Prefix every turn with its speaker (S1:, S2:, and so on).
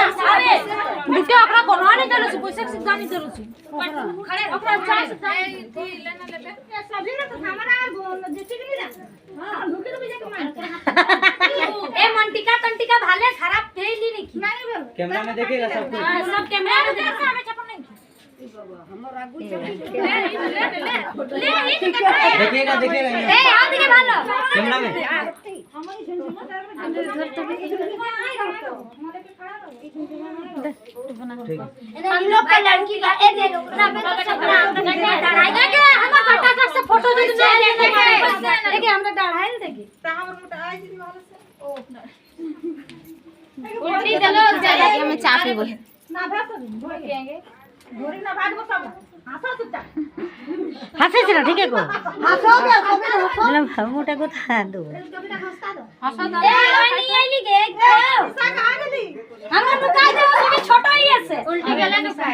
S1: दुटे ओकरा कोना नहीं चलो से पैसा से जानी चलो से खड़े ओकरा चाय से लेना लेबे सब्जी ना तो हमारा देसी के नहीं ना हां दुटे तो बजे के मान ए मंटिका तंटिका भाले खराब देली नहीं
S2: कैमरा में देखेगा सब कुछ
S1: सब कैमरा में देखेगा हमें छपन नहीं हमर आगू ले
S2: देखिएगा देखिएगा
S1: ए हाथ के भालो
S2: कैमरा में
S1: हमारी अंदर घर तो हमारे पे खड़ा रहो
S2: ठीक
S1: हम लोग का लड़की का ए दे दो ना पे तो सपना देखिए हमर फटाफट से फोटो दे दे देखिए हमरा डढ़ाइल देखिए त हमर मोटा आई जी वाला से ओ उल्टी चलो ज्यादा के में चापी बोले ना भात बोल केंगे घोरी ना भात को सब हंसो सुता
S3: हंसे से ना ठीक है को
S1: हंसो दे
S3: मतलब मोटा को था दो
S1: हंसो दे ए नहीं आईली के सा कहां गेली हमरा नुका दे छोटा ही है से उल्टी गले नुका